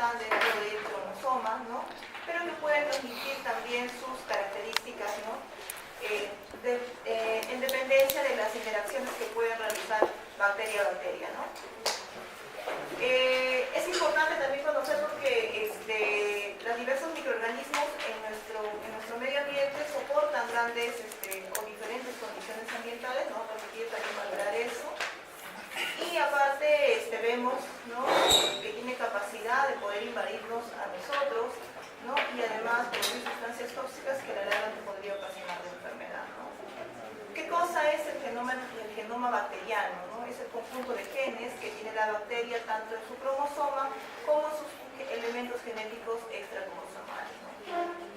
están dentro del cromosoma, ¿no? Pero que pueden transmitir también sus características, ¿no? En dependencia de las interacciones que pueden realizar bacteria a bacteria, ¿no? Es importante también conocer porque los diversos microorganismos en nuestro medio ambiente soportan grandes o diferentes condiciones ambientales, ¿no? Permitir también valorar eso. Y aparte vemos, ¿no? Que tiene capacidad de poder invadirnos a nosotros, ¿no? Y además producir sustancias tóxicas que a la larga nos podría ocasionar de enfermedad, ¿no? ¿Qué cosa es el genoma bacteriano, ¿no? Es el conjunto de genes que tiene la bacteria tanto en su cromosoma como en sus elementos genéticos extracromosomales, ¿no?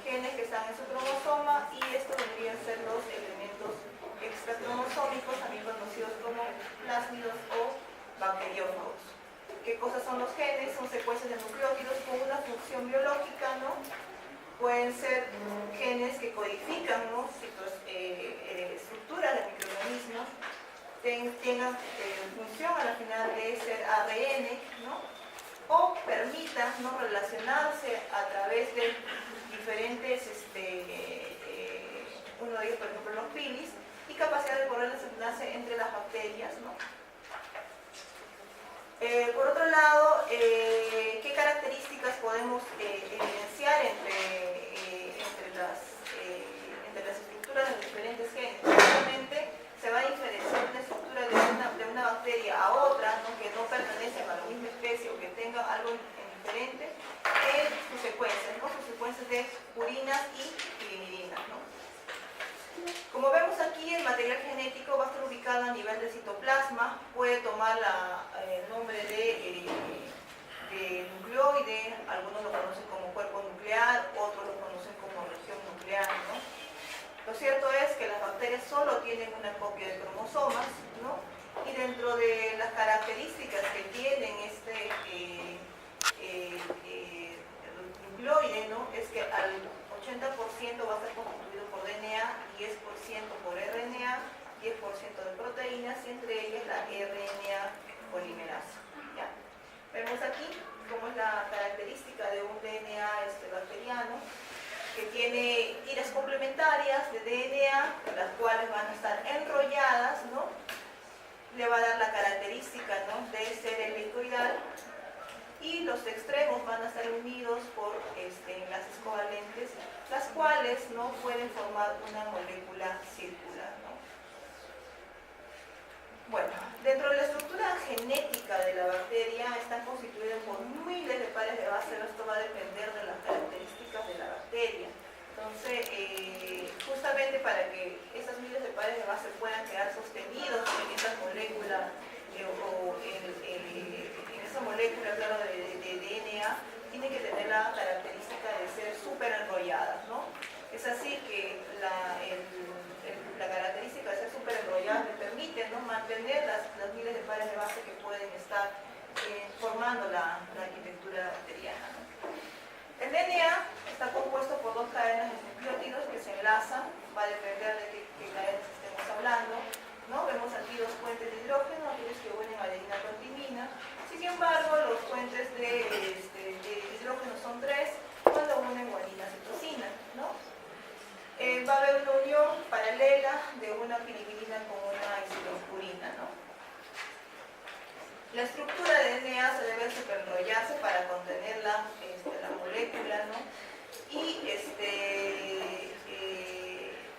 Genes que están en su cromosoma y estos deberían ser los elementos extracromosómicos, también conocidos como plásmidos o bacteriófagos. ¿Qué cosas son los genes? Son secuencias de nucleótidos con una función biológica, ¿no? Pueden ser genes que codifican, ¿no? Estructuras de microorganismos, tengan función a la final de ser ARN, ¿no? O permitan, ¿no? Relacionarse a través de diferentes, uno de ellos por ejemplo los pilis, y capacidad de poder relacionarse entre las bacterias, ¿no? Por otro lado, ¿qué características podemos evidenciar entre las estructuras de los diferentes genes? Obviamente se va a diferenciar una estructura de una bacteria a otra, ¿no? Que no pertenecen a la misma especie o que tengan algo diferente en sus secuencias, ¿no? Sus secuencias de purinas y pirimidina, ¿no? Como vemos aquí, el material genético va a estar ubicado a nivel del citoplasma, puede tomar el nombre de nucleoide, algunos lo conocen como cuerpo nuclear, otros lo conocen como región nuclear, ¿no? Lo cierto es que las bacterias solo tienen una copia de cromosomas, ¿no? Y dentro de las características que tienen nucleoide, ¿no? Es que al 80% va a estar constituido por DNA, 10% por RNA, 10% de proteínas y entre ellas la RNA polimerasa. ¿Ya? Vemos aquí cómo es la característica de un DNA bacteriano, que tiene tiras complementarias de DNA, las cuales van a estar enrolladas, ¿no? Le va a dar la característica, ¿no? De ser helicoidal, y los extremos van a estar unidos por enlaces covalentes, las cuales no pueden formar una molécula circular, ¿no? Bueno, dentro de la estructura genética de la bacteria están constituidas por miles de pares de base, esto va a depender de las características de la bacteria. Entonces, justamente para que esas miles de pares de base puedan quedar sostenidos en esa molécula o en esa molécula, claro, de DNA, tiene que tener la característica de ser súper enrolladas, ¿no? Es así que la característica de ser súper enrolladas le permite, ¿no? Mantener las miles de pares de base que pueden estar formando la arquitectura bacteriana, ¿no? El DNA está compuesto por dos cadenas de nucleótidos que se enlazan, va a depender de qué cadenas estemos hablando, ¿no? Vemos aquí dos puentes de hidrógeno, aquellos que unen adenina con timina. Sin embargo, los puentes de hidrógeno son tres cuando unen guanina y citosina, ¿no? Va a haber una unión paralela de una pirimidina con una isospurina, ¿no? La estructura de DNA se debe superenrollarse para contener la molécula, ¿no? Y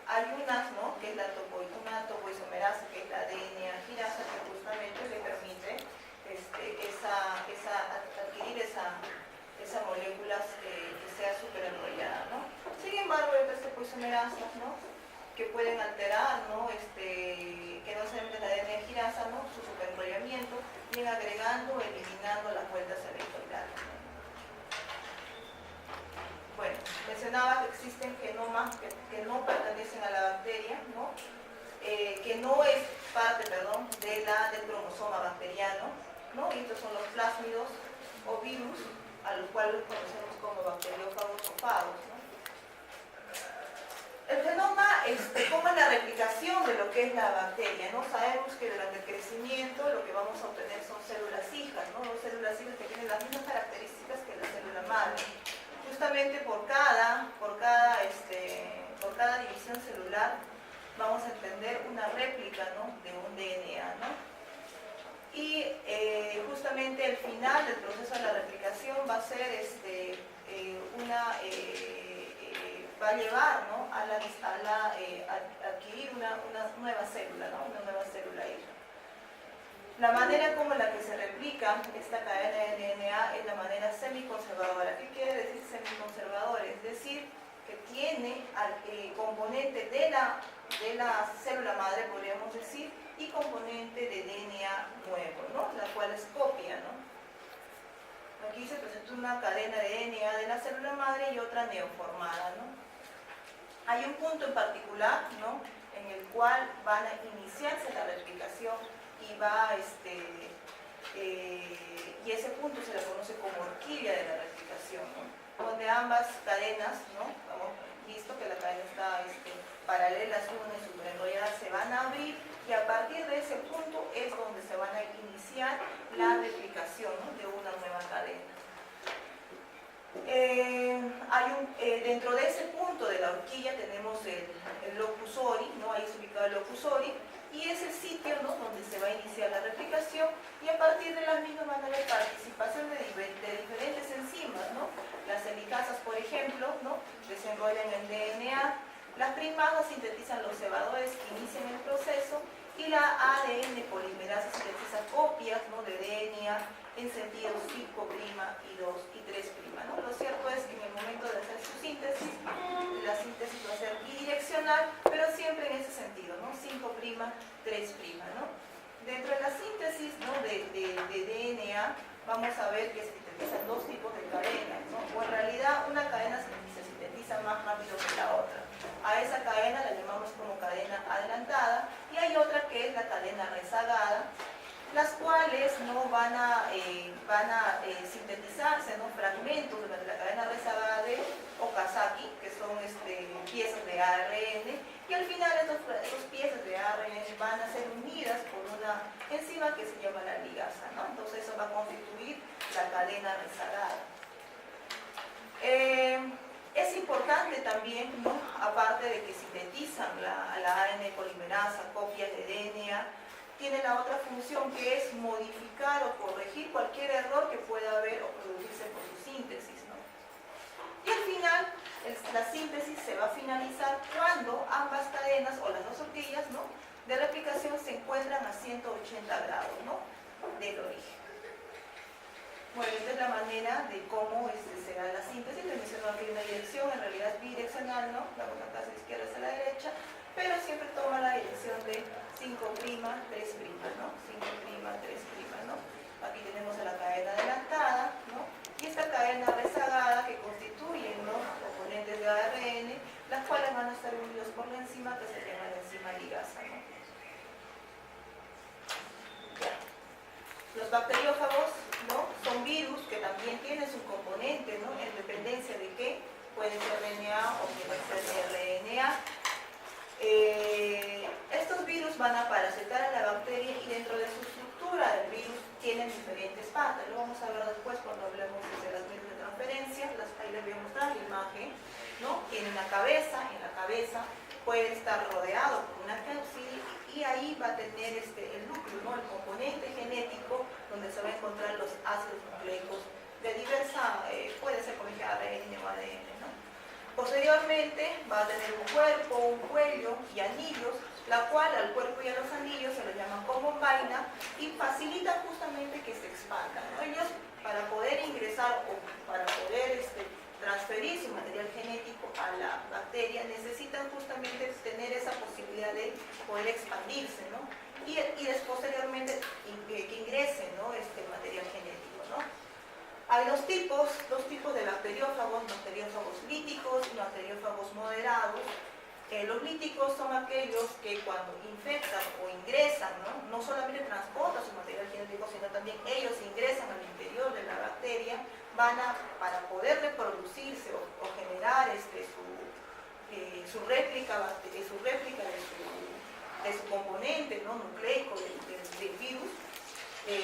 hay unas, ¿no? Que es una topoisomerasa, que es la DNA girasa, que justamente le permite adquirir esa molécula que sea súper enrollada, ¿no? Sin embargo, hay otras topoisomerasas, ¿no? Que pueden alterar, ¿no? Que no solamente la DNA girasa, ¿no? Su superenrollamiento, bien agregando o eliminando las vueltas helicoidales, ¿no? Bueno, mencionaba que existen genomas que no pertenecen a la bacteria, ¿no? Que no es parte, perdón, del cromosoma bacteriano, ¿no? Y estos son los plásmidos o virus, a los cuales conocemos como bacteriófagos o fagos, ¿no? El genoma, ¿cómo es la replicación de lo que es la bacteria? ¿No? Sabemos que durante el crecimiento lo que vamos a obtener son células hijas, ¿no? Células hijas que tienen las mismas características que las células entender una réplica, ¿no?, de un DNA, ¿no? Y justamente el final del proceso de la replicación va a ser va a llevar, ¿no?, a adquirir una nueva célula, ¿no?, una nueva célula hija. La manera como la que se replica esta cadena de DNA es la manera semiconservadora. ¿Qué quiere decir semiconservadora? Es decir, que tiene al componente de la célula madre, podríamos decir, y componente de DNA nuevo, ¿no?, la cual es copia, ¿no? Aquí se presenta una cadena de DNA de la célula madre y otra neoformada, ¿no? Hay un punto en particular, ¿no?, en el cual van a iniciarse la replicación y ese punto se le conoce como horquilla de la replicación, ¿no?, donde ambas cadenas, ¿no?, hemos visto que la cadena está paralelas una y superenrolladas, se van a abrir, y a partir de ese punto es donde se van a iniciar la replicación, ¿no?, de una nueva cadena. Dentro de ese punto de la horquilla tenemos el locus ori, ¿no?, ahí es ubicado el locus ori, y es el sitio, ¿no?, donde se va a iniciar la replicación, y a partir de las mismas van a haber participación de diferentes enzimas, ¿no? Las helicasas, por ejemplo, ¿no?, desenrollan el DNA, las primadas sintetizan los cebadores que inician el proceso, y la ADN polimerasa sintetiza copias, ¿no?, de DNA en sentido 5' y 2 y 3', ¿no? Lo cierto es que en el momento de hacer su síntesis, la síntesis va a ser bidireccional, pero siempre en ese sentido, ¿no?, 5', 3', ¿no? Dentro de la síntesis, ¿no?, de DNA, vamos a ver que se sintetizan dos tipos de cadenas, ¿no? O en realidad una cadena se sintetiza más rápido que la otra. A esa cadena la llamamos como cadena adelantada, y hay otra que es la cadena rezagada, las cuales, ¿no?, van a sintetizarse, ¿no?, fragmentos durante la cadena rezagada de Okazaki, que son piezas de ARN, y al final esas piezas de ARN van a ser unidas por una enzima que se llama la ligasa, ¿no? Entonces eso va a constituir la cadena rezagada. Es importante también, ¿no?, aparte de que sintetizan la ARN polimerasa, copias de DNA, tiene la otra función que es modificar o corregir cualquier error que pueda haber o producirse por su síntesis, ¿no? Y al final, la síntesis se va a finalizar cuando ambas cadenas o las dos horquillas, ¿no?, de replicación se encuentran a 180 grados, ¿no?, del origen. Bueno, esta es la manera de cómo se da la síntesis. Les menciono aquí una dirección, en realidad es bidireccional, ¿no?, la casi a la izquierda hacia la derecha, pero siempre toma la dirección de 5', 3', ¿no? 5', 3', ¿no? Aquí tenemos a la cadena adelantada, ¿no?, y esta cadena rezagada que constituyen, ¿no?, componentes de ARN, las cuales van a estar unidos por la enzima que se llama la enzima ligasa, ¿no? Ya. Los bacteriófagos, ¿no?, son virus que también tienen su componente, ¿no?, en dependencia de qué, puede ser RNA o puede ser RNA. Estos virus van a parasitar a la bacteria, y dentro de su estructura del virus tienen diferentes partes. Lo vamos a ver después cuando hablemos de las vías de transferencia. Ahí les voy a mostrar la imagen, ¿no? Tiene una cabeza, en la cabeza puede estar rodeado por una cápside, y ahí va a tener el núcleo, ¿no?, el componente genético donde se van a encontrar los ácidos nucleicos de diversa, puede ser por ejemplo ARN o ADN, ¿no? Posteriormente va a tener un cuerpo, un cuello y anillos, la cual al cuerpo y a los anillos se les llaman como vaina, y facilita justamente que se expandan, ¿no? Ellos, para poder ingresar o para poder transferir su material genético a la bacteria, necesitan justamente tener esa posibilidad de poder expandirse, ¿no? Y posteriormente que ingrese, ¿no?, este material genético, ¿no? Hay dos tipos de bacteriófagos líticos y bacteriófagos moderados. Los líticos son aquellos que cuando infectan o ingresan, no solamente transportan su material genético, sino también ellos ingresan al interior de la bacteria, para poder reproducirse o generar su réplica de su componente, ¿no?, nucleico del virus,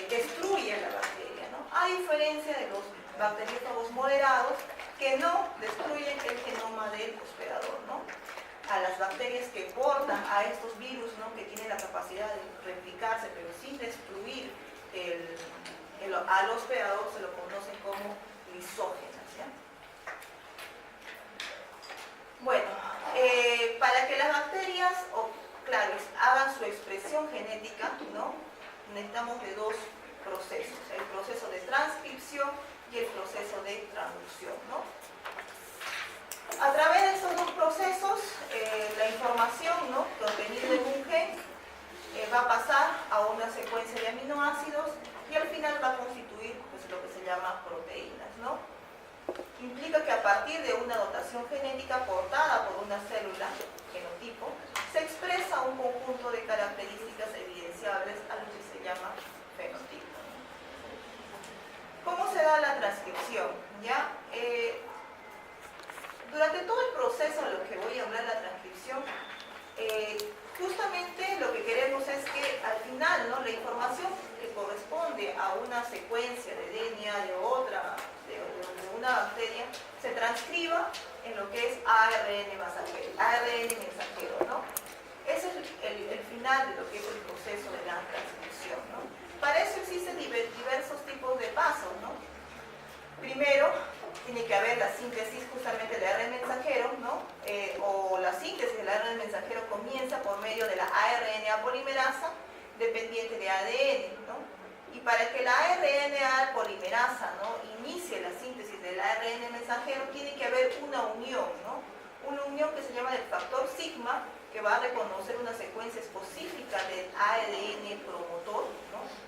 destruye la bacteria, ¿no? A diferencia de los bacteriófagos moderados, que no destruyen el genoma del hospedador, ¿no? a las bacterias que portan a estos virus, ¿no? Que tienen la capacidad de replicarse, pero sin destruir al hospedador, se lo conocen como lisógenas, ¿ya? Bueno, para que las bacterias, claro, hagan su expresión genética, ¿no? Necesitamos de dos procesos, el proceso de transcripción y el proceso de traducción, ¿no? A través de estos dos procesos, la información, ¿no?, contenida en un gen va a pasar a una secuencia de aminoácidos y al final va a constituir, pues, lo que se llama proteínas, ¿no? Implica que a partir de una dotación genética portada por una célula, genotipo, se expresa un conjunto de características evidenciables a lo que se llama fenotipo. ¿Cómo se da la transcripción? ¿Ya? Durante todo el proceso de lo que voy a hablar, la transcripción, justamente lo que queremos es que al final, ¿no?, la información que corresponde a una secuencia de DNA de una bacteria se transcriba en lo que es ARN mensajero, ¿no? Ese es el final de lo que es el proceso de la transcripción, ¿no? Para eso existen diversos tipos de pasos, ¿no? Primero, tiene que haber la síntesis justamente del ARN mensajero, ¿no? O la síntesis del ARN mensajero comienza por medio de la ARNA polimerasa dependiente de ADN, ¿no? Y para que la ARNA polimerasa, ¿no?, inicie la síntesis del ARN mensajero, tiene que haber una unión, ¿no? Una unión que se llama del factor sigma, que va a reconocer una secuencia específica del ADN promotor, ¿no?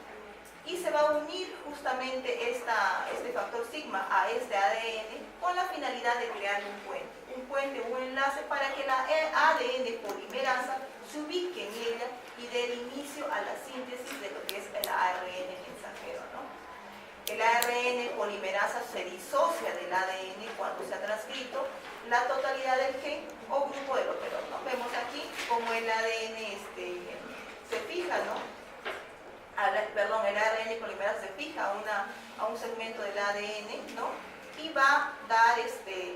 Y se va a unir justamente este factor sigma a este ADN con la finalidad de crear un enlace para que la ADN polimerasa se ubique en ella y dé el inicio a la síntesis de lo que es el ARN mensajero, ¿no? El ARN polimerasa se disocia del ADN cuando se ha transcrito la totalidad del gen o grupo del operador, ¿no? Vemos aquí como el ADN se fija, ¿no? El ARN polimerasa se fija a un segmento del ADN, ¿no? Y va a dar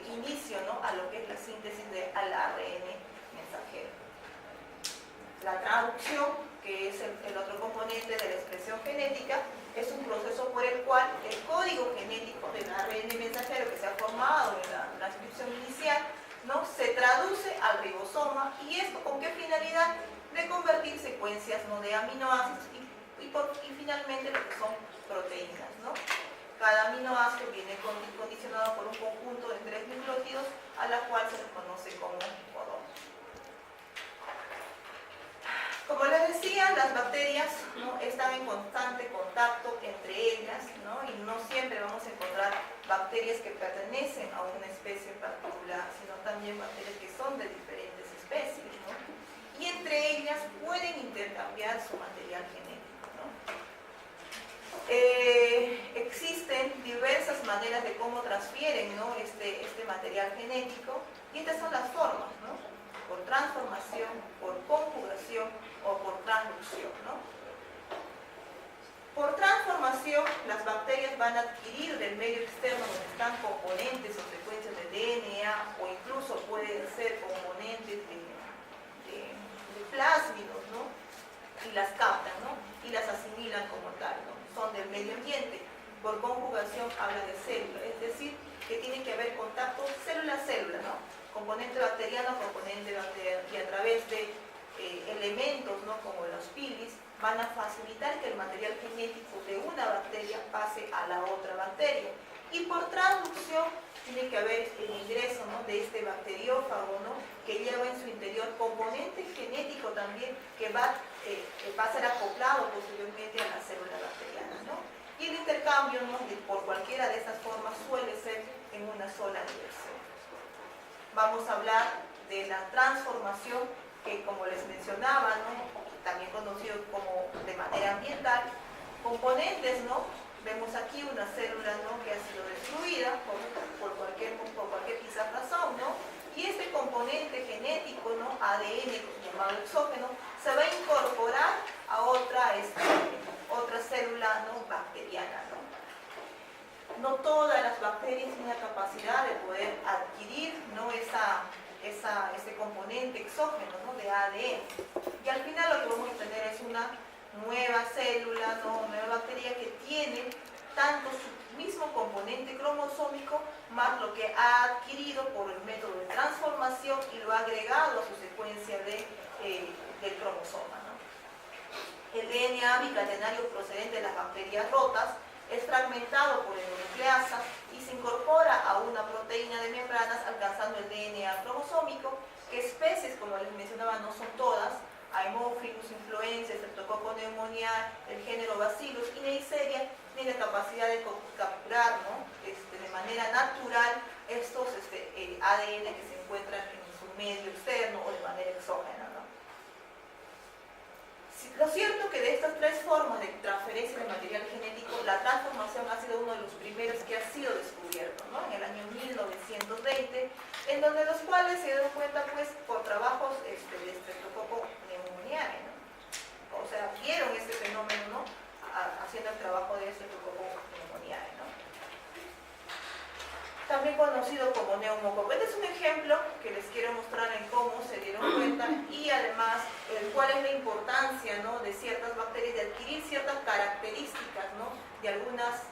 inicio, ¿no?, a lo que es la síntesis del ARN mensajero. La traducción, que es el otro componente de la expresión genética, es un proceso por el cual el código genético del ARN mensajero que se ha formado en la transcripción inicial, ¿no?, se traduce al ribosoma. ¿Y esto con qué finalidad? De convertir secuencias, ¿no?, de aminoácidos y finalmente lo que son proteínas, ¿no? Cada aminoácido viene condicionado por un conjunto de 3 nucleótidos a la cual se les conoce como codón. Como les decía, las bacterias, ¿no?, están en constante contacto entre ellas, ¿no? Y no siempre vamos a encontrar bacterias que pertenecen a una especie en particular, sino también bacterias que son de diferentes especies, ¿no? Y entre ellas pueden intercambiar su material genético. Existen diversas maneras de cómo transfieren, ¿no?, este material genético, y estas son las formas, ¿no?, por transformación, por conjugación o por transducción, ¿no? Por transformación, las bacterias van a adquirir del medio externo donde están componentes o secuencias de DNA, o incluso pueden ser componentes de plásmidos, ¿no?, y las captan, ¿no?, y las asimilan como tal, ¿no? Son del medio ambiente. Por conjugación habla de célula, es decir, que tiene que haber contacto célula-célula, ¿no?, componente bacteriano, componente bacteriano, y a través de elementos, ¿no?, como los pilis, van a facilitar que el material genético de una bacteria pase a la otra bacteria. Y por traducción tiene que haber el ingreso, ¿no?, de este bacteriófago, ¿no?, que lleva en su interior componente genético también que va a ser acoplado posteriormente a la célula bacteriana, ¿no? Y el intercambio, ¿no?, por cualquiera de estas formas suele ser en una sola dirección. Vamos a hablar de la transformación, que como les mencionaba, ¿no?, también conocido como de manera ambiental, componentes, ¿no? Vemos aquí una célula, ¿no?, que ha sido destruida por cualquier quizás razón, ¿no? Y este componente genético, ¿no?, ADN, llamado exógeno, se va a incorporar a otra célula, ¿no?, bacteriana, ¿no? No todas las bacterias tienen la capacidad de poder adquirir, ¿no?, este componente exógeno, ¿no?, de ADN. Y al final lo que vamos a tener es una nueva célula, ¿no?, una nueva bacteria que tiene tanto su mismo componente cromosómico más lo que ha adquirido por el método de transformación y lo ha agregado a su secuencia del cromosoma, ¿no? El DNA bicatenario procedente de las bacterias rotas es fragmentado por endonucleasa y se incorpora a una proteína de membranas alcanzando el DNA cromosómico, que especies, como les mencionaba, no son todas. Haemophilus influenza, Streptococcus pneumoniae, el género Bacillus y Neisseria tienen la capacidad de capturar, ¿no?, de manera natural estos ADN que se encuentran en su medio externo o de manera exógena, ¿no? Lo cierto es que de estas tres formas de transferencia de material genético, la transformación ha sido uno de los primeros que ha sido descubierto, ¿no?, en el año 1920, en donde los cuales se dieron cuenta, pues, por trabajos de Streptococcus pneumoniae, ¿no? O sea, vieron este fenómeno, ¿no?, haciendo el trabajo de Streptococcus pneumoniae, ¿no? También conocido como neumococo. Este es un ejemplo que les quiero mostrar en cómo se dieron cuenta y además cuál es la importancia, ¿no?, de ciertas bacterias, de adquirir ciertas características, ¿no?, de algunas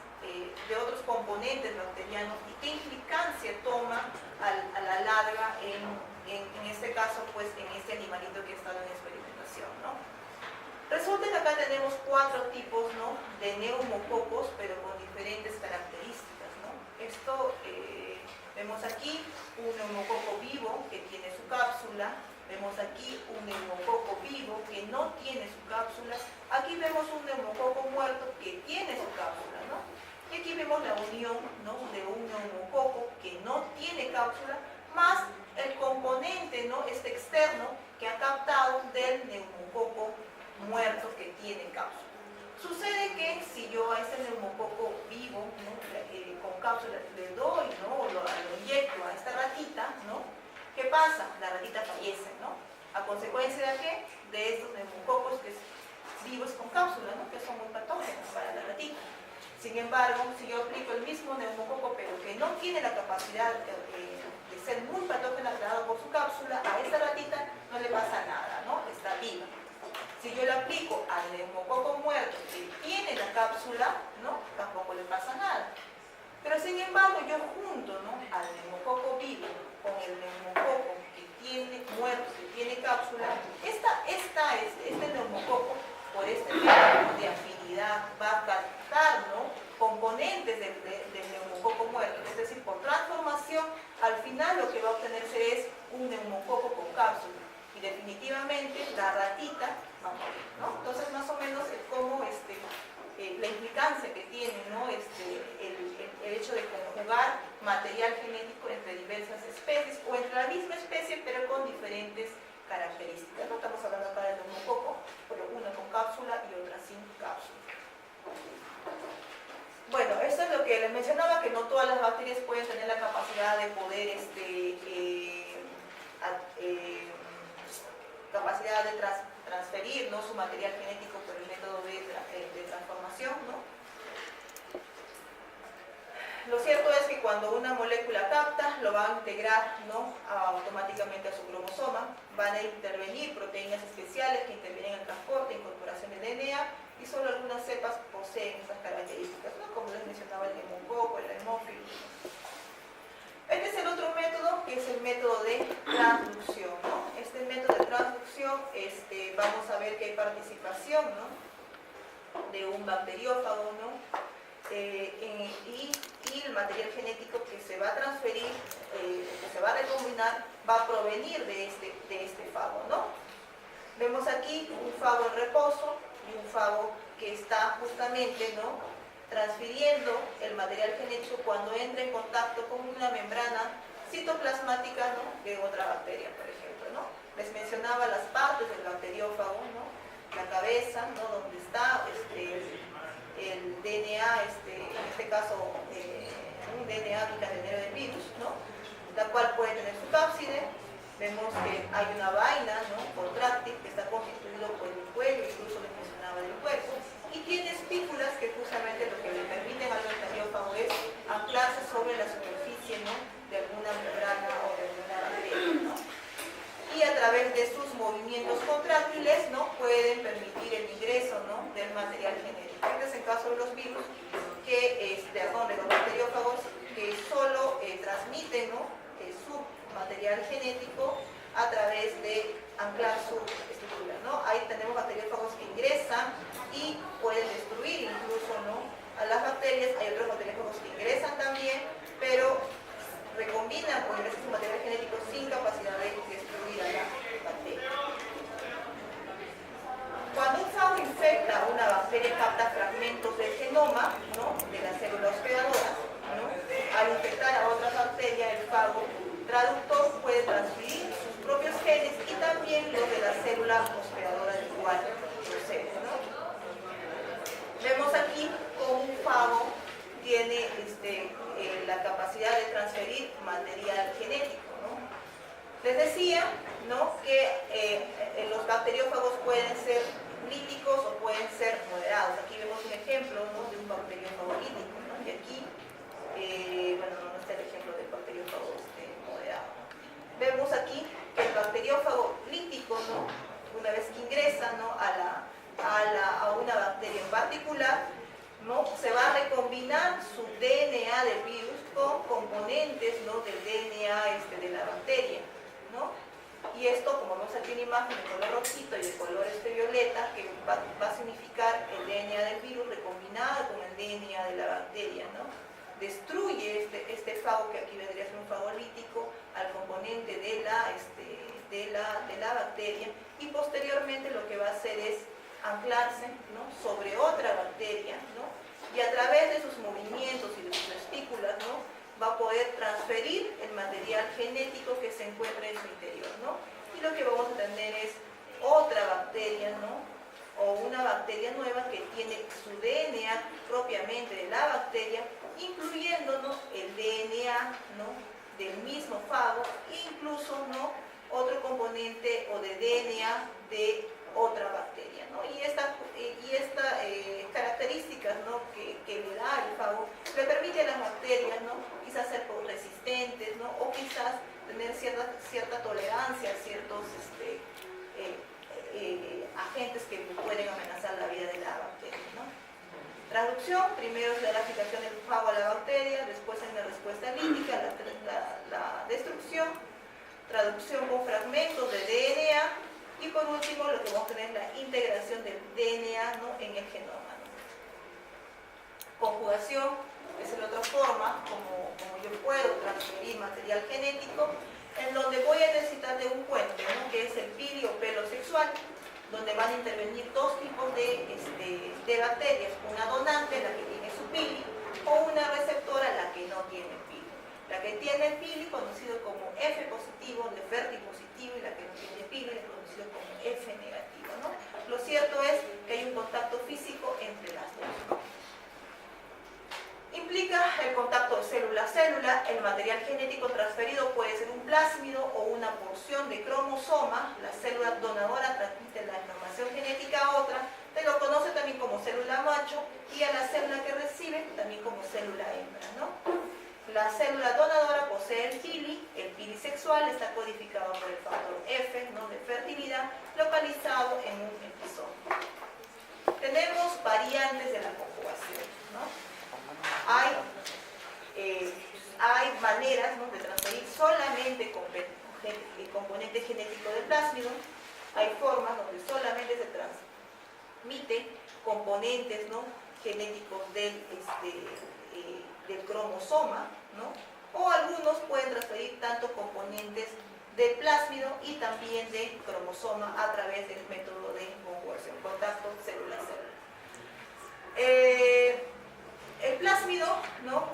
de otros componentes bacterianos y qué implicancia toma a la larga en este caso, pues, en este animalito que ha estado en experimentación, ¿no? Resulta que acá tenemos 4 tipos, ¿no?, de neumococos, pero con diferentes características, ¿no? Esto, vemos aquí un neumococo vivo que tiene su cápsula, vemos aquí un neumococo vivo que no tiene su cápsula, aquí vemos un neumococo muerto que tiene su cápsula, ¿no? Y aquí vemos la unión, ¿no?, de un neumococo que no tiene cápsula, más el componente, ¿no?, externo que ha captado del neumococo muerto que tiene cápsula. Sucede que si yo a este neumococo vivo, ¿no?, con cápsula le doy, ¿no?, o lo inyecto a esta ratita, ¿no?, ¿qué pasa? La ratita fallece, ¿no? ¿A consecuencia de qué? De estos neumococos que vivos con cápsula, ¿no?, que son muy patógenos para la ratita. Sin embargo, si yo aplico el mismo neumococo, pero que no tiene la capacidad de ser muy patógena creado por su cápsula, a esta ratita no le pasa nada, ¿no?, está viva. Si yo le aplico al neumococo muerto que tiene la cápsula, ¿no?, tampoco le pasa nada. Pero sin embargo, yo junto, ¿no?, al neumococo vivo con el neumococo que tiene muerto, que tiene cápsula, este neumococo, por este método de afinidad, va a captar, ¿no?, componentes del neumococo muerto. Es decir, por transformación, al final lo que va a obtenerse es un neumococo con cápsula. Y definitivamente la ratita va a morir, ¿no? Entonces, más o menos es como la implicancia que tiene, ¿no?, el hecho de conjugar material genético entre diversas especies o entre la misma especie pero con diferentes características, ¿no? Estamos hablando acá del neumococo, pero una con cápsula y otra sin cápsula. Bueno, esto es lo que les mencionaba, que no todas las bacterias pueden tener la capacidad de poder capacidad de transferir, ¿no?, su material genético por el método de transformación, ¿no? Lo cierto es que cuando una molécula capta, lo va a integrar, ¿no?, automáticamente a su cromosoma. Van a intervenir proteínas especiales que intervienen en el transporte e incorporación de DNA, y solo algunas cepas poseen esas características, ¿no?, como les mencionaba el neumococo, el Haemophilus. Este es el otro método, que es el método de transducción, ¿no? Este método de transducción, vamos a ver que hay participación, ¿no?, de un bacteriófago, ¿no?, y el material genético que se va a transferir, que se va a recombinar, va a provenir de este fago, ¿no? Vemos aquí un fago en reposo y un fago que está justamente, ¿no?, transfiriendo el material genético cuando entra en contacto con una membrana citoplasmática, ¿no?, de otra bacteria, por ejemplo, ¿no? Les mencionaba las partes del bacteriófago, ¿no?, la cabeza, ¿no?, donde está el DNA, en este caso un DNA bicatenario del virus, ¿no?, la cual puede tener su cápside. Vemos que hay una vaina, ¿no?, contráctil, que está constituido por el cuello, incluso les mencionaba del cuerpo, y tiene espículas que justamente lo que le permiten al bacteriófago es anclarse sobre la superficie, ¿no?, de alguna membrana o de alguna bacteria, ¿no? través de sus movimientos contráctiles, ¿no?, pueden permitir el ingreso, ¿no?, del material genético. Este es el caso de los virus, de los bacteriófagos, que solo transmiten, ¿no?, su material genético a través de anclar su estructura, ¿no? Ahí tenemos bacteriófagos que ingresan y pueden destruir incluso, ¿no?, a las bacterias. Hay otros bacteriófagos que ingresan también, pero recombinan o ingresan su material genético sin capacidad de destruir a la bacteria. Cuando un fago infecta una bacteria, capta fragmentos del genoma, ¿no?, de la célula hospedadora, ¿no? Al infectar a otra bacteria, el fago traductor puede transferir sus propios genes y también los de la célula hospedadora del cual procede, ¿no? Vemos aquí cómo un fago tiene la capacidad de transferir material genético, ¿no? Les decía, ¿no?, que los bacteriófagos pueden ser líticos o pueden ser moderados. Aquí vemos un ejemplo, ¿no?, de un bacteriófago lítico, ¿no? Y aquí, bueno, no está el ejemplo del bacteriófago moderado. Vemos aquí que el bacteriófago lítico, ¿no?, una vez que ingresa, ¿no?, a una bacteria en particular, ¿no?, se va a recombinar su DNA del virus con componentes, ¿no?, del DNA de la bacteria, ¿no? Y esto, como vemos aquí en la imagen de color rojito y de color violeta, que va a significar el DNA del virus recombinado con el DNA de la bacteria, ¿no? Destruye este fago, que aquí vendría a ser un fago lítico, al componente de la bacteria, y posteriormente lo que va a hacer es anclarse, ¿no?, sobre otra bacteria, ¿no?, y a través de sus movimientos y de sus espículas, ¿no?, va a poder transferir el material genético que se encuentra en su interior, ¿no? Y lo que vamos a tener es otra bacteria, ¿no?, o una bacteria nueva que tiene su DNA propiamente de la bacteria, incluyendo, ¿no?, el DNA, ¿no?, del mismo fago, incluso, ¿no?, otro componente o de DNA de otra bacteria, ¿no? Y estas características, ¿no?, que le da el fago le permite a las bacterias, ¿no?, quizás ser resistentes, ¿no?, o quizás tener cierta tolerancia a ciertos agentes que pueden amenazar la vida de la bacteria, ¿no? Traducción: primero es la fijación del fago a la bacteria, después en la respuesta lítica, la destrucción, traducción con fragmentos de DNA, y por último lo que vamos a tener es la integración del DNA, ¿no?, en el genoma, ¿no? Conjugación es la otra forma como yo puedo transferir material genético, en donde voy a necesitar de un puente, ¿no?, que es el pili o pelo sexual, donde van a intervenir dos tipos de bacterias, una donante, la que tiene su pili, o una receptora, la que no tiene pili. La que tiene el pili, conocido como F positivo, de fértil positivo, y la que no tiene pili, es conocido como F negativo, ¿no? Lo cierto es que hay un contacto físico entre las dos. Implica el contacto de célula a célula. El material genético transferido puede ser un plásmido o una porción de cromosoma. La célula donadora transmite la información genética a otra, se lo conoce también como célula macho, y a la célula que recibe también como célula hembra, ¿no? La célula donadora posee el pili sexual, está codificado por el factor F, ¿no?, de fertilidad, localizado en un episodio. Tenemos variantes de la conjugación, ¿no? Hay maneras, ¿no?, de transferir solamente componente genético del plásmido. Hay formas donde solamente se transmite componentes, ¿no?, genéticos del cromosoma, ¿no? O algunos pueden transferir tanto componentes del plásmido y también del cromosoma a través del método de conjugación, contacto célula-célula. El plásmido, ¿no?,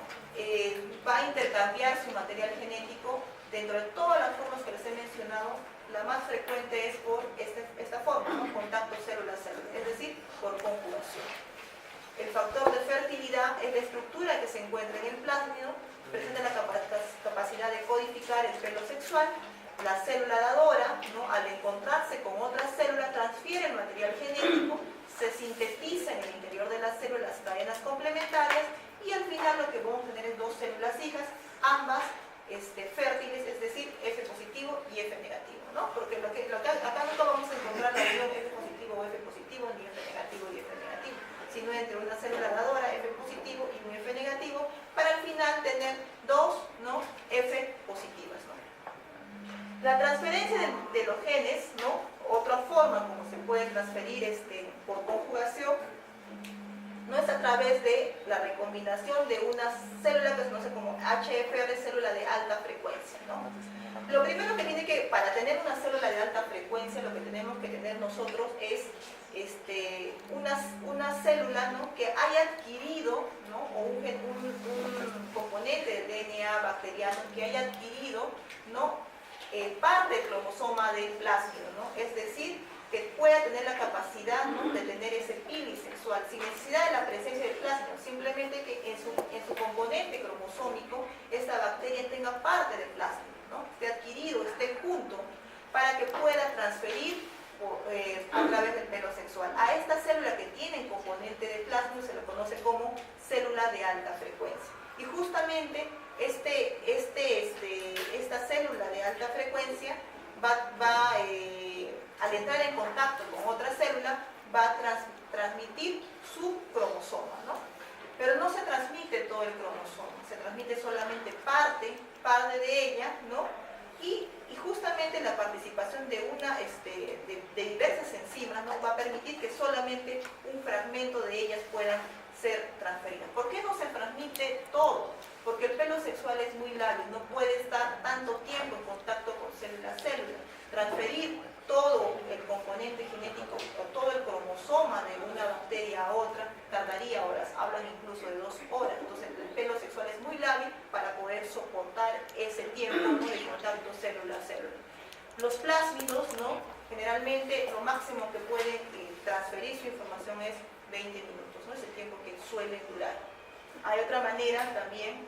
va a intercambiar su material genético dentro de todas las formas que les he mencionado. La más frecuente es por esta forma, ¿no?, contacto célula-célula, es decir, por conjugación. El factor de fertilidad es la estructura que se encuentra en el plásmido, presenta la capacidad de codificar el pelo sexual. La célula dadora, ¿no?, al encontrarse con otra célula, transfiere el material genético, se sintetiza en el interior de la célula las cadenas complementarias, y al final lo que vamos a tener es dos células hijas, ambas fértiles, es decir, F positivo y y F negativo, ¿no? Porque acá nunca vamos a encontrar la unión F positivo o F positivo, ni F negativo y F negativo, sino entre una célula dadora F positivo y un F negativo, para al final tener dos, ¿no?, F positivas, ¿no? La transferencia de los genes, ¿no?, otra forma como se puede transferir por conjugación, no es a través de la recombinación de una célula que se conoce como HFR, célula de alta frecuencia, ¿no? Lo primero que tiene que, para tener una célula de alta frecuencia, lo que tenemos que tener nosotros es una célula, ¿no?, que haya adquirido, ¿no?, o un componente del DNA bacteriano que haya adquirido, ¿no?, parte del cromosoma del plásmido, ¿no? Es decir, que pueda tener la capacidad, ¿no?, de tener ese pili sexual sin necesidad de la presencia del plásmido, simplemente que en su componente cromosómico esta bacteria tenga parte del plásmido, ¿no?, esté adquirido, esté junto, para que pueda transferir a través del pelo sexual. A esta célula que tiene componente de plásmido se le conoce como célula de alta frecuencia. Y justamente esta célula de alta frecuencia al entrar en contacto con otra célula, va a transmitir su cromosoma, ¿no? Pero no se transmite todo el cromosoma, se transmite solamente parte de ella, ¿no? Y justamente la participación de diversas enzimas, ¿no?, va a permitir que solamente un fragmento de ellas puedan ser transferidas. ¿Por qué no se transmite todo? Porque el pelo sexual es muy lábil, no puede estar tanto tiempo en contacto con célula a célula. Transferir todo el componente genético o todo el cromosoma de una bacteria a otra tardaría horas, hablan incluso de 2 horas. Entonces el pelo sexual es muy lábil para poder soportar ese tiempo, ¿no?, de contacto célula a célula. Los plásmidos, ¿no?, generalmente lo máximo que pueden transferir su información es 20 minutos, ¿no?, es el tiempo que suele durar. Hay otra manera también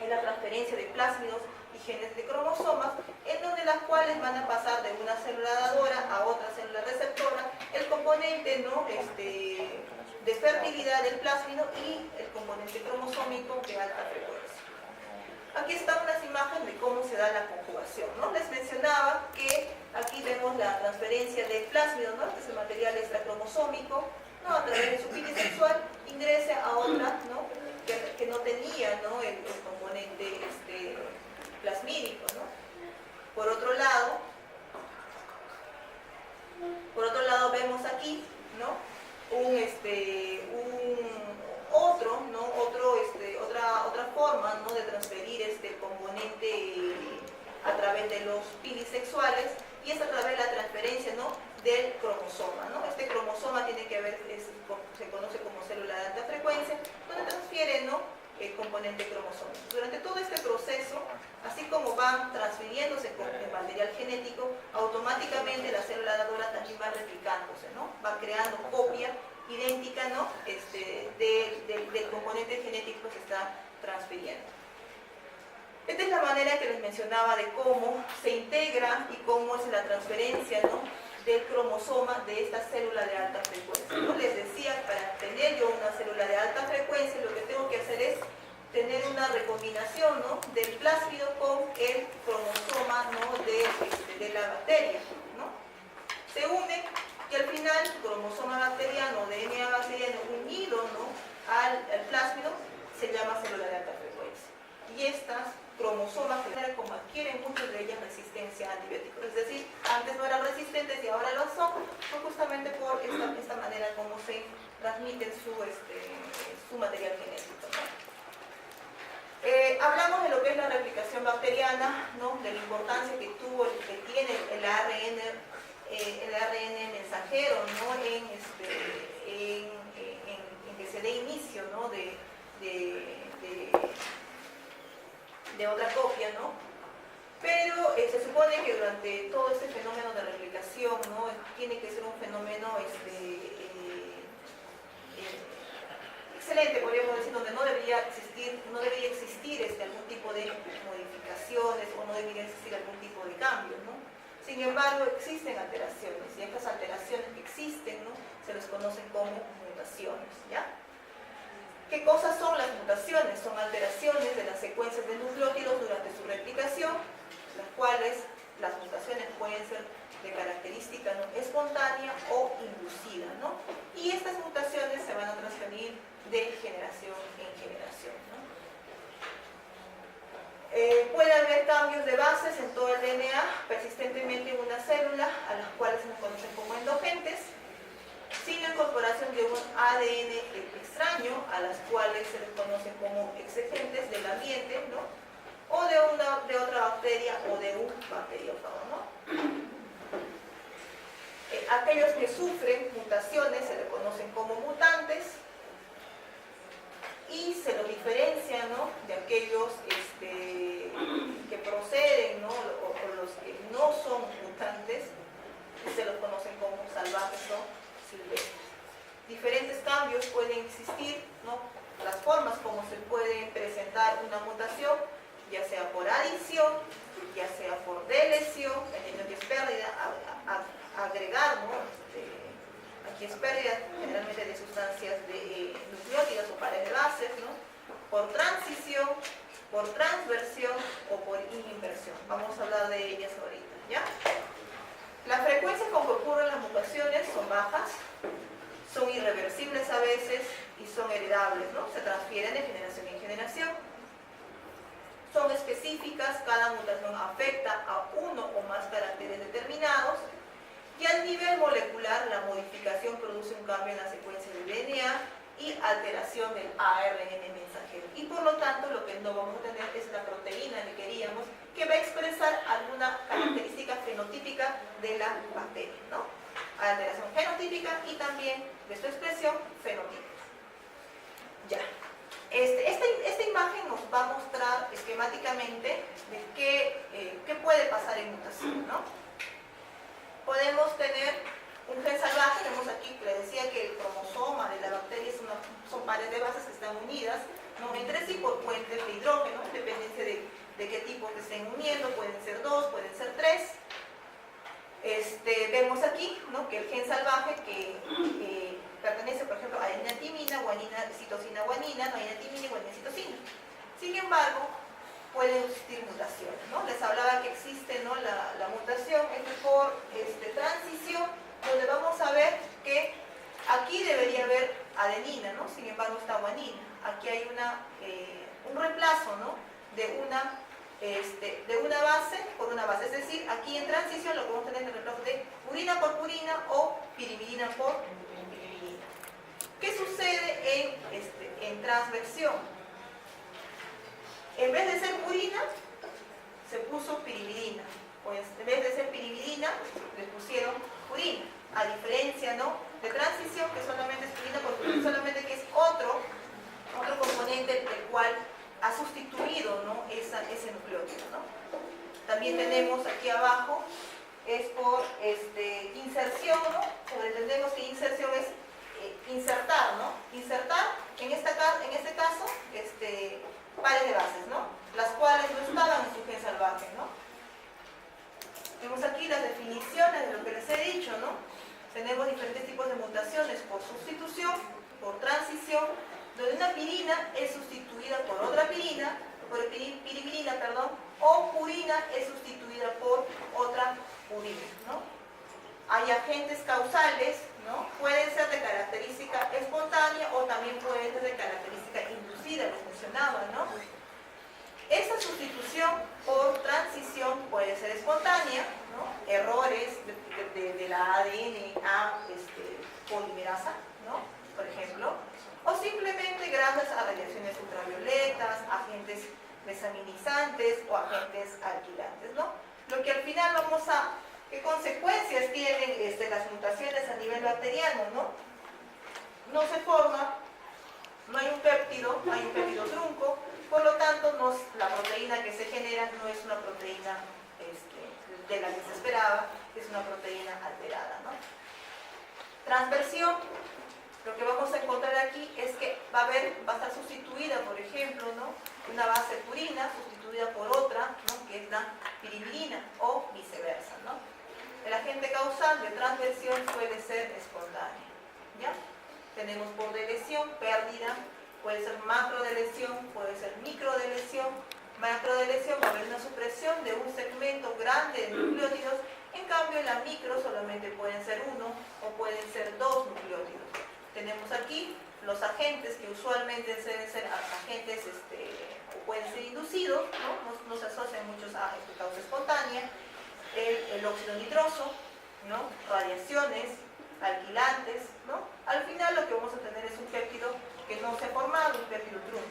en la transferencia de plásmidos y genes de cromosomas, en donde las cuales van a pasar de una célula dadora a otra célula receptora el componente, ¿no?, de fertilidad del plásmido y el componente cromosómico de alta frecuencia. Aquí están unas imágenes de cómo se da la conjugación, ¿no? Les mencionaba que aquí vemos la transferencia del plásmido, ¿no?, que es el material extracromosómico, ¿no?, a través de su pili sexual, ingresa a otra, ¿no?, que no tenía, ¿no?, el componente plasmídico, ¿no? Por otro lado vemos aquí, ¿no?, otra forma, ¿no?, de transferir este componente a través de los pilisexuales, y es a través de la transferencia, ¿no?, del cromosoma, ¿no? Este cromosoma tiene que ver, se conoce como célula de alta frecuencia, donde transfiere, ¿no?, el componente cromosómico. Durante todo este proceso, así como van transfiriéndose con el material genético, automáticamente la célula dadora también va replicándose, ¿no?, va creando copia idéntica, ¿no?, del componente genético que se está transfiriendo. Esta es la manera que les mencionaba de cómo se integra y cómo es la transferencia, ¿no?, del cromosoma de esta célula de alta frecuencia, ¿no? Les decía, para tener yo una célula de alta frecuencia, lo que tengo que hacer es tener una recombinación, ¿no?, del plásmido con el cromosoma, ¿no?, de la bacteria, ¿no? Se une y al final el cromosoma bacteriano, DNA bacteriano unido, ¿no?, al plásmido, se llama célula de alta frecuencia. Y estas cromosomas, como adquieren muchas de ellas resistencia a antibióticos, es decir, antes no eran resistentes y ahora lo son, pues justamente por esta manera como se transmiten su material genético, ¿no? Hablamos de lo que es la replicación bacteriana, ¿no?, de la importancia que tiene el ARN mensajero, ¿no?, en que se dé inicio, ¿no?, de otra copia, ¿no? Pero se supone que durante todo este fenómeno de replicación, ¿no?, tiene que ser un fenómeno excelente, podríamos decir, donde no debería existir algún tipo de modificaciones o no debería existir algún tipo de cambio, ¿no? Sin embargo, existen alteraciones, y estas alteraciones que existen, ¿no?, se les conocen como mutaciones, ¿ya? ¿Qué cosas son las mutaciones? Son alteraciones de las secuencias de nucleótidos durante su replicación, las cuales las mutaciones ¿no? Y estas mutaciones se van a transferir de generación en generación, ¿no? Puede haber cambios de bases en todo el DNA persistentemente en una célula, a las cuales se nos conocen como endogentes, sin la incorporación de un ADN extraño, a las cuales se les conoce como exegentes del ambiente, ¿no? O de otra bacteria o de un bacteriófago, ¿no? Aquellos que sufren mutaciones se les conocen como mutantes y se los diferencia, ¿no?, de aquellos que proceden, ¿no?, o los que no son mutantes, y se los conocen como salvajes o silvestres. Diferentes cambios pueden existir, ¿no?, las formas como se puede presentar una mutación, ya sea por adición, ya sea por deleción, entendiendo que es pérdida, agregar, ¿no?, aquí es pérdida generalmente de sustancias de nucleótidos o pares de bases, ¿no?, por transición, por transversión o por inversión. Vamos a hablar de ellas ahorita, ¿ya? La frecuencia con que ocurren las mutaciones son bajas, son irreversibles a veces y son heredables, ¿no? Se transfieren de generación en generación. Son específicas, cada mutación afecta a uno o más caracteres determinados. Y a nivel molecular, la modificación produce un cambio en la secuencia del DNA y alteración del ARN mensajero. Y por lo tanto, lo que no vamos a tener es la proteína que queríamos, que va a expresar alguna característica fenotípica de la bacteria, ¿no? Alteración genotípica y también de su expresión fenotípica. Ya. Esta imagen nos va a mostrar esquemáticamente de qué puede pasar en mutación, ¿no? Podemos tener un gen salvaje, tenemos aquí, que le decía que el cromosoma de la bacteria son pares de bases que están unidas, ¿no?, entre sí por puentes de hidrógeno, en dependencia de qué tipo que estén uniendo, pueden ser 2, pueden ser 3. Vemos aquí, ¿no?, que el gen salvaje que pertenece, por ejemplo, a adenina-timina, guanina, citosina, guanina, no adenina-timina y guanina, citosina. Sin embargo, pueden existir mutaciones, ¿no? Les hablaba que existe, ¿no?, la mutación por transición, donde vamos a ver que aquí debería haber adenina, ¿no? Sin embargo está guanina. Aquí hay un reemplazo, ¿no?, de una base por una base, es decir, aquí en transición lo que vamos a tener es el reemplazo de purina por purina o pirimidina por pirimidina. ¿Qué sucede en transversión? En vez de ser purina, se puso pirimidina. Pues en vez de ser pirimidina, le pusieron purina. A diferencia, ¿no?, de transición, que solamente es purina por purina, solamente que es otro componente del cual ha sustituido, ¿no?, ese nucleótido, ¿no? También tenemos aquí abajo, es por inserción, ¿no? Entendemos que inserción es insertar, ¿no? Insertar, en este caso, pares de bases, ¿no?, las cuales no estaban en su gen salvaje, ¿no? Vemos aquí las definiciones de lo que les he dicho, ¿no? Tenemos diferentes tipos de mutaciones por sustitución, por transición, donde una pirina es sustituida por otra pirina, pirimidina, perdón, o purina es sustituida por otra purina, ¿no? Hay agentes causales, ¿no? Pueden ser de característica espontánea o también pueden ser de característica inducida, les mencionaba, ¿no? Esta sustitución por transición puede ser espontánea, ¿no? Errores de la ADN a polimerasa, ¿no?, por ejemplo, o simplemente gracias a radiaciones ultravioletas, agentes desaminizantes o agentes alquilantes, ¿no? Lo que al final ¿qué consecuencias tienen las mutaciones a nivel bacteriano, ¿no? No se forma, no hay un péptido trunco, por lo tanto la proteína que se genera no es una proteína de la que se esperaba, es una proteína alterada, ¿no? Transversión, lo que vamos a encontrar aquí es que va a estar sustituida, por ejemplo, ¿no?, una base purina sustituida por otra, ¿no?, que es la pirimidina, o viceversa, ¿no? El agente causal de transversión suele ser espontánea, ¿ya? Tenemos por deleción, pérdida, puede ser macrodeleción, puede ser microdeleción. Macrodeleción va a haber una supresión de un segmento grande de nucleótidos, en cambio en la micro solamente pueden ser uno o pueden ser dos nucleótidos. aquí los agentes que usualmente deben ser agentes o pueden ser inducidos, no se asocian muchos a causa espontánea, el óxido nitroso, ¿no? Radiaciones, alquilantes, ¿no? Al final lo que vamos a tener es un péptido que no se ha formado, un péptido trunco.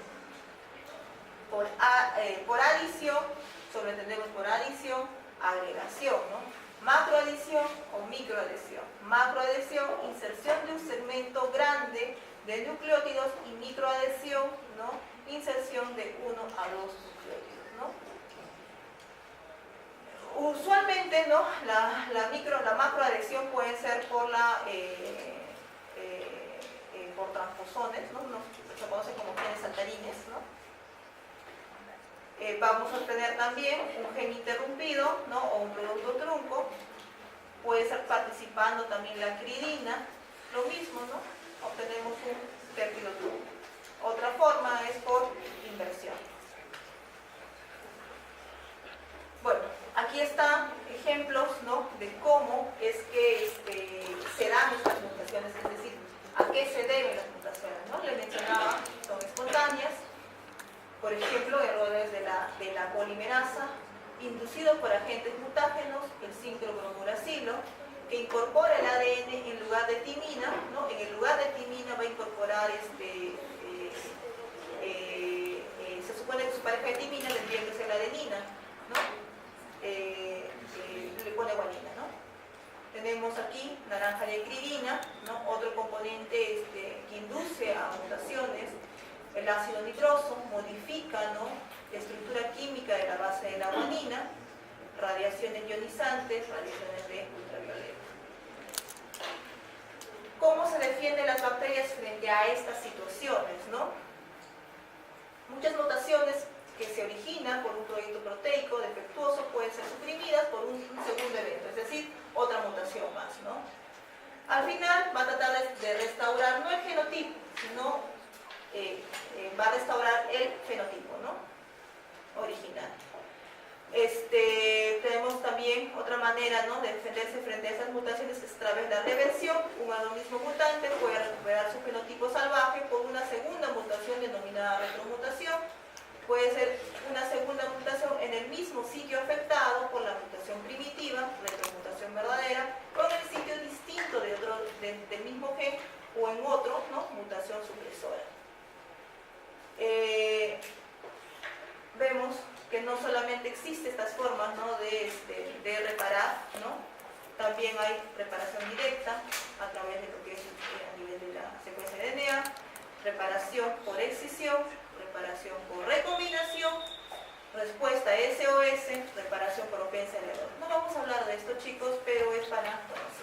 Por adición, sobreentendemos por adición, agregación, ¿no? Macroadhesión o microadhesión. Macroadhesión, inserción de un segmento grande de nucleótidos, y microadhesión, ¿no? Inserción de 1 a 2 nucleótidos, ¿no? Usualmente, ¿no? La macroadhesión puede ser por por transposones, ¿no? Se conoce como genes saltarines, ¿no? Vamos a obtener también un gen interrumpido, ¿no? O un producto trunco. Puede estar participando también la cridina, lo mismo, ¿no? Obtenemos un péptido trunco. Otra forma es por inversión. Bueno, aquí están ejemplos, ¿no? De cómo es que se dan estas mutaciones, es decir, a qué se deben las mutaciones, ¿no? Le mencionaba, son espontáneas. Por ejemplo, errores de la polimerasa inducidos por agentes mutágenos, el 5-bromuracilo, que incorpora el ADN en lugar de timina, ¿no? En el lugar de timina va a incorporar, se supone que su pareja de timina tendría que ser la adenina, ¿no? Le pone guanina, ¿no? Tenemos aquí naranja de cridina, ¿no? Otro componente que induce a mutaciones. El ácido nitroso modifica, ¿no? La estructura química de la base de la guanina, radiaciones ionizantes, radiaciones de ultravioleta. ¿Cómo se defienden las bacterias frente a estas situaciones, ¿no? Muchas mutaciones que se originan por un proyecto proteico defectuoso pueden ser suprimidas por un segundo evento, es decir, otra mutación más, ¿no? Al final va a tratar de restaurar no el genotipo, sino va a restaurar el fenotipo, ¿no? Original. Tenemos también otra manera, ¿no? De defenderse frente a esas mutaciones, es a través de la reversión. Un adenosino mutante puede recuperar su fenotipo salvaje por una segunda mutación denominada retromutación. Puede ser una segunda mutación en el mismo sitio afectado por la mutación primitiva, retromutación verdadera, o en el sitio distinto del mismo gen, o en otro, ¿no? Mutación supresora. Vemos que no solamente existen estas formas, ¿no? de reparar, ¿no? También hay reparación directa a través de lo que es a nivel de la secuencia de DNA, reparación por excisión, reparación por recombinación, respuesta SOS, reparación por ofensa de error. No vamos a hablar de esto, chicos, pero es para conocer.